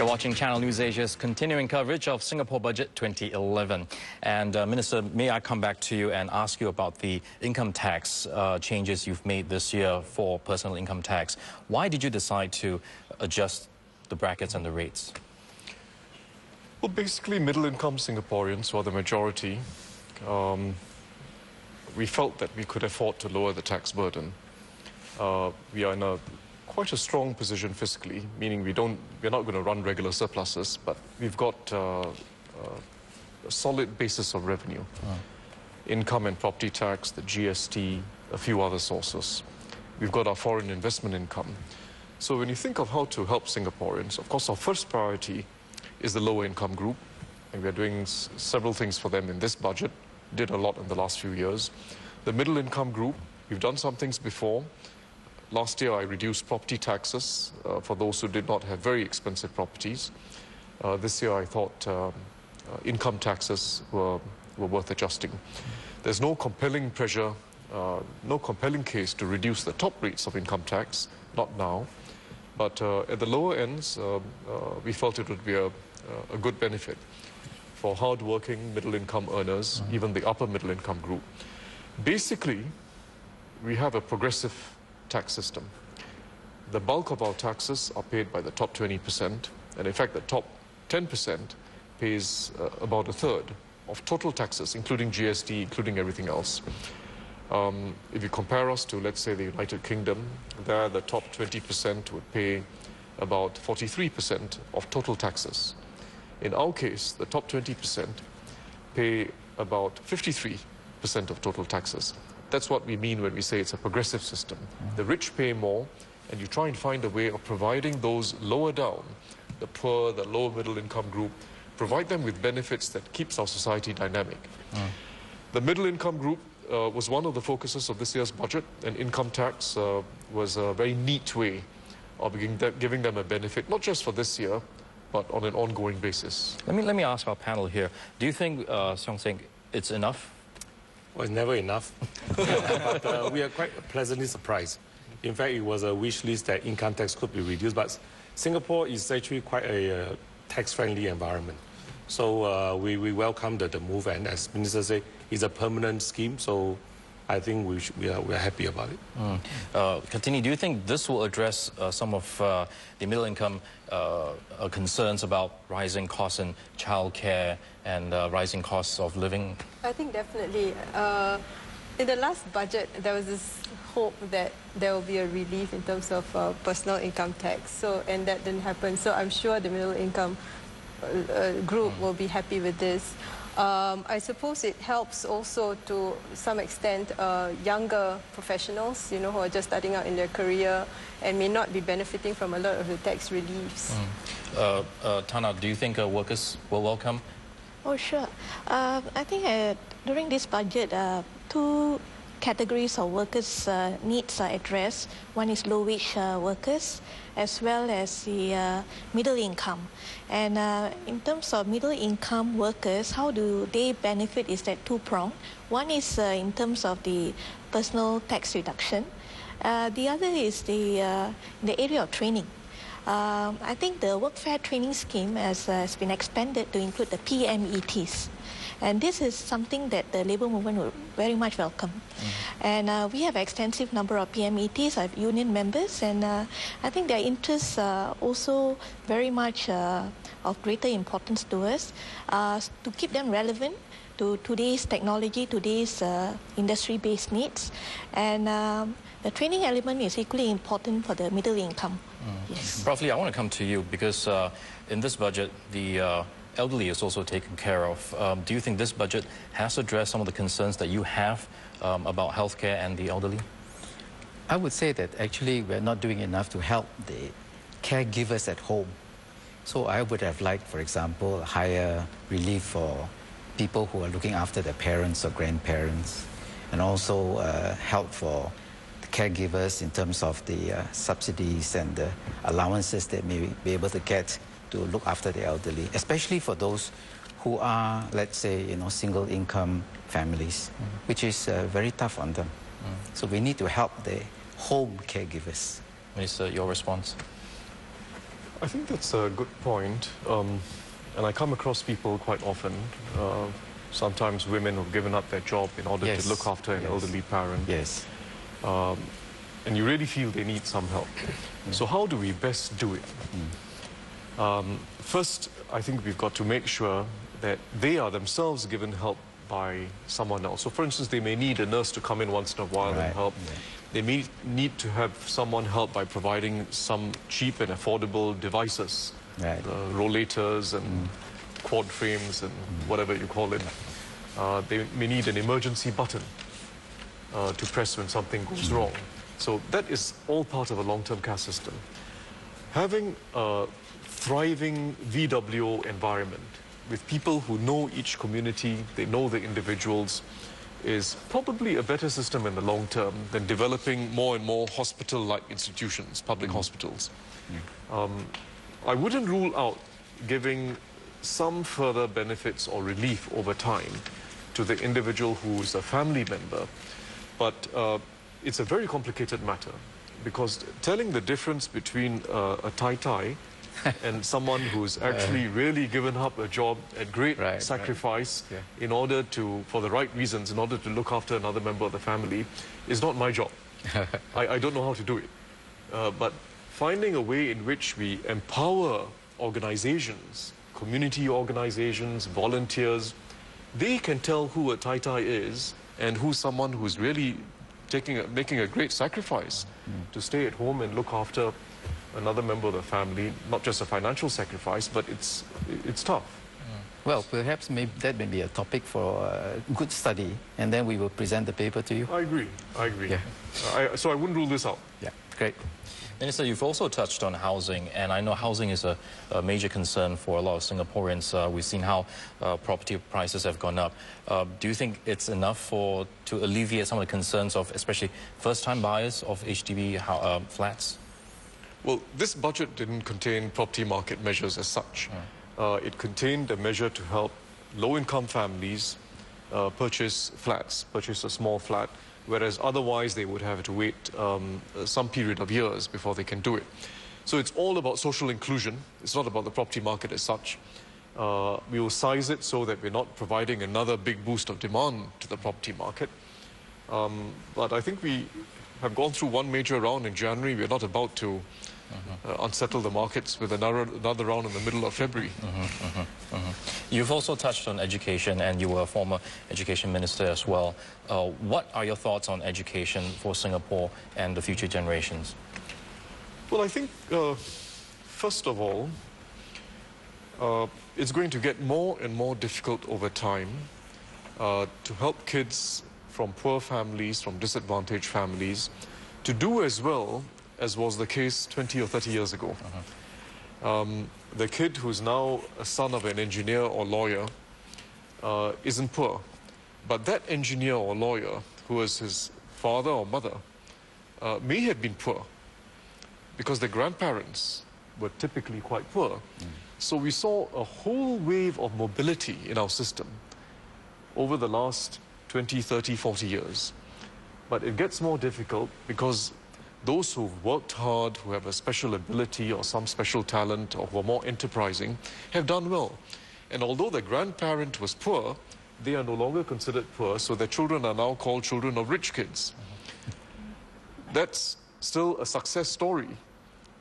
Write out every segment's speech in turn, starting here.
You're watching Channel News Asia's continuing coverage of Singapore Budget 2011. And Minister, may I come back to you and ask you about the income tax changes you've made this year for personal income tax. Why did you decide to adjust the brackets and the rates? Well, basically, middle-income Singaporeans, who are the majority, we felt that we could afford to lower the tax burden. We are in quite a strong position fiscally, meaning we're not going to run regular surpluses, but we've got a solid basis of revenue. Income and property tax, the GST, a few other sources. We've got our foreign investment income. So when you think of how to help Singaporeans, of course, our first priority is the lower income group, and we're doing several things for them in this budget. Did a lot in the last few years. The middle income group, we've done some things before. Last year, I reduced property taxes for those who did not have very expensive properties. This year, I thought income taxes were worth adjusting. There's no compelling pressure, no compelling case to reduce the top rates of income tax, not now. But at the lower ends, we felt it would be a good benefit for hard-working middle-income earners, even the upper middle-income group. Basically, we have a progressive tax system. The bulk of our taxes are paid by the top 20%, and in fact, the top 10% pays about a third of total taxes, including GST, including everything else. If you compare us to, let's say, the United Kingdom, there the top 20% would pay about 43% of total taxes. In our case, the top 20% pay about 53% of total taxes. That's what we mean when we say it's a progressive system. The rich pay more, and you try and find a way of providing those lower down, the poor, the lower middle income group, provide them with benefits that keeps our society dynamic. The middle income group was one of the focuses of this year's budget, and income tax was a very neat way of giving them a benefit, not just for this year, but on an ongoing basis. Let me ask our panel here. Do you think, Seong Seng, it's enough? Well, it's never enough, but we are quite pleasantly surprised. In fact, it was a wish list that income tax could be reduced, but Singapore is actually quite a tax-friendly environment. So we welcome the move, and as Minister said, it's a permanent scheme, so I think we are happy about it. Kartini, do you think this will address some of the middle-income concerns about rising costs in childcare and rising costs of living? I think definitely. In the last budget, there was this hope that there will be a relief in terms of personal income tax, and that didn't happen. So I'm sure the middle-income group will be happy with this. I suppose it helps also to some extent younger professionals, who are just starting out in their career and may not be benefiting from a lot of the tax reliefs. Tana, do you think workers will welcome? Oh, sure. I think during this budget, two categories of workers' needs are addressed. One is low-wage workers, as well as the middle income. And in terms of middle-income workers, how do they benefit is that two-pronged. One is in terms of the personal tax reduction. The other is the area of training. I think the workfare training scheme has been expanded to include the PMETs. And this is something that the labour movement would very much welcome. And we have an extensive number of PMETs, union members, and I think their interests are also very much of greater importance to us to keep them relevant to today's technology, today's industry-based needs. And the training element is equally important for the middle income. Yes. Prof. Lee, I want to come to you because in this budget, the elderly is also taken care of. Do you think this budget has addressed some of the concerns that you have about healthcare and the elderly? I would say that actually we're not doing enough to help the caregivers at home. So I would have liked, for example, higher relief for people who are looking after their parents or grandparents, and also help for the caregivers in terms of the subsidies and the allowances they may be able to get to look after the elderly, especially for those who are, let's say, single income families, which is very tough on them. So we need to help the home caregivers. Minister, your response? I think that's a good point. And I come across people quite often, sometimes women who've given up their job in order to look after an elderly parent. Yes. And you really feel they need some help. So how do we best do it? First, I think we've got to make sure that they are themselves given help by someone else. So for instance, they may need a nurse to come in once in a while and help. They may need to have someone help by providing some cheap and affordable devices, rollators and quad frames and whatever you call it. They may need an emergency button to press when something goes wrong. So that is all part of a long-term care system. Having a thriving VWO environment with people who know each community, they know the individuals, is probably a better system in the long term than developing more and more hospital-like institutions, public hospitals. I wouldn't rule out giving some further benefits or relief over time to the individual who is a family member, but it's a very complicated matter because telling the difference between a tai-tai and someone who's actually really given up a job at great sacrifice in order to, for the right reasons, in order to look after another member of the family, is not my job. I don't know how to do it. But finding a way in which we empower organizations, community organizations, volunteers, they can tell who a tai-tai is and who's someone who's really making a great sacrifice to stay at home and look after another member of the family, not just a financial sacrifice, but it's tough. Well, perhaps that may be a topic for a good study, and then we will present the paper to you. I agree. So I wouldn't rule this out. Yeah, great. Minister, you've also touched on housing, and I know housing is a major concern for a lot of Singaporeans. We've seen how property prices have gone up. Do you think it's enough to alleviate some of the concerns of especially first-time buyers of HDB flats? Well, this budget didn't contain property market measures as such. It contained a measure to help low-income families purchase a small flat, whereas otherwise they would have to wait some period of years before they can do it. So it's all about social inclusion. It's not about the property market as such. We will size it so that we're not providing another big boost of demand to the property market. But I think we have gone through one major round in January. We're not about to unsettle the markets with another round in the middle of February. You've also touched on education, and you were a former education minister as well. What are your thoughts on education for Singapore and the future generations? Well, I think, first of all, it's going to get more and more difficult over time to help kids from poor families, from disadvantaged families, to do as well as was the case 20 or 30 years ago. The kid who's now a son of an engineer or lawyer isn't poor. But that engineer or lawyer, who was his father or mother, may have been poor because their grandparents were typically quite poor. So we saw a whole wave of mobility in our system over the last 20, 30, 40 years. But it gets more difficult because those who've worked hard, who have a special ability or some special talent, or who are more enterprising, have done well. And although the grandparent was poor, they are no longer considered poor, so their children are now called children of rich kids. That's still a success story,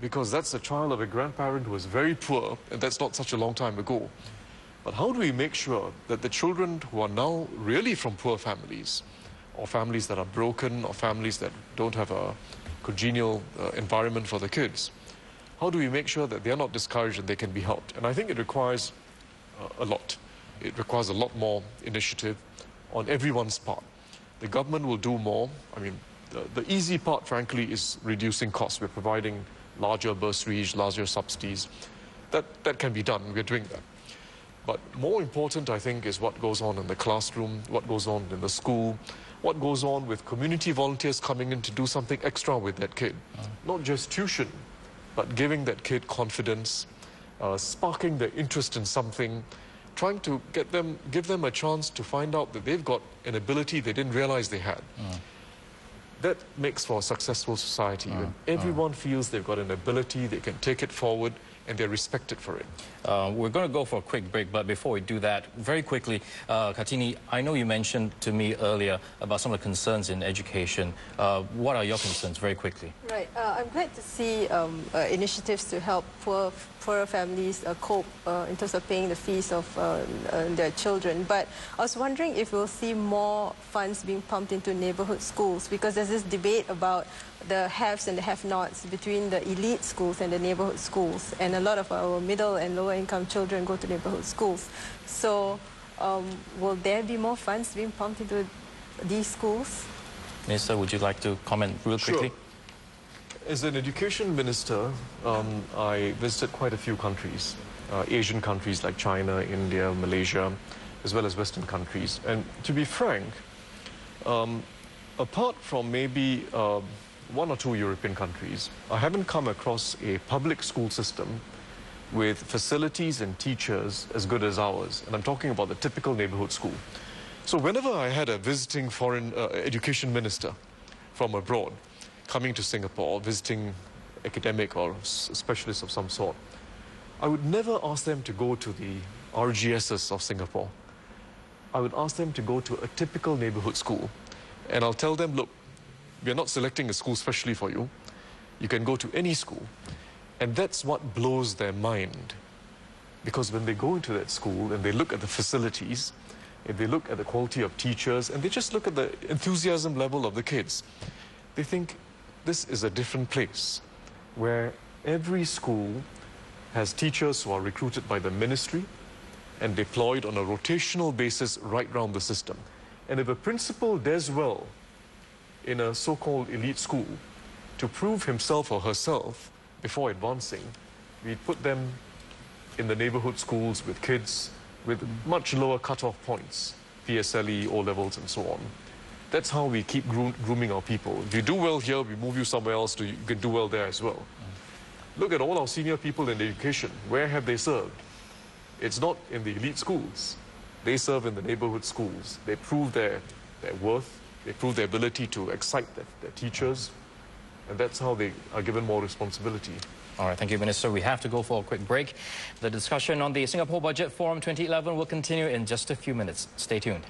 because that's a child of a grandparent who was very poor, and that's not such a long time ago. But how do we make sure that the children who are now really from poor families, or families that are broken, or families that don't have a congenial environment for the kids, how do we make sure that they're not discouraged and they can be helped? And I think it requires a lot. It requires a lot more initiative on everyone's part. The government will do more. I mean, the easy part, frankly, is reducing costs. We're providing larger bursaries, larger subsidies. That can be done. We're doing that. But more important, I think, is what goes on in the classroom, what goes on in the school, what goes on with community volunteers coming in to do something extra with that kid. Not just tuition, but giving that kid confidence, sparking their interest in something, trying to give them a chance to find out that they've got an ability they didn't realize they had. That makes for a successful society when everyone feels they've got an ability, they can take it forward, and they're respected for it. We're going to go for a quick break, but before we do that, very quickly, Kartini, I know you mentioned to me earlier about some of the concerns in education. What are your concerns, very quickly? Right. I'm glad to see initiatives to help poorer families cope in terms of paying the fees of their children. But I was wondering if we'll see more funds being pumped into neighbourhood schools, because there's this debate about the haves and the have-nots between the elite schools and the neighbourhood schools. And a lot of our middle and lower income children go to neighbourhood schools. So will there be more funds being pumped into these schools? Minister, would you like to comment real quickly? Sure. As an education minister, I visited quite a few countries, Asian countries like China, India, Malaysia, as well as Western countries. And to be frank, apart from maybe one or two European countries, I haven't come across a public school system with facilities and teachers as good as ours. And I'm talking about the typical neighborhood school. So whenever I had a visiting foreign education minister from abroad coming to Singapore, visiting academic or specialists of some sort, I would never ask them to go to the RGSs of Singapore. I would ask them to go to a typical neighborhood school. And I'll tell them, look, we are not selecting a school specially for you. You can go to any school. And that's what blows their mind. Because when they go into that school and they look at the facilities, and they look at the quality of teachers, and they just look at the enthusiasm level of the kids, they think this is a different place where every school has teachers who are recruited by the ministry and deployed on a rotational basis right round the system. And if a principal does well in a so-called elite school to prove himself or herself before advancing, we put them in the neighborhood schools with kids with much lower cutoff points, PSLE, O-levels, and so on. That's how we keep grooming our people. If you do well here, we move you somewhere else, you can do well there as well. Look at all our senior people in education. Where have they served? It's not in the elite schools. They serve in the neighborhood schools. They prove their worth. They prove their ability to excite their teachers. And that's how they are given more responsibility. All right, thank you, Minister. We have to go for a quick break. The discussion on the Singapore Budget Forum 2011 will continue in just a few minutes. Stay tuned.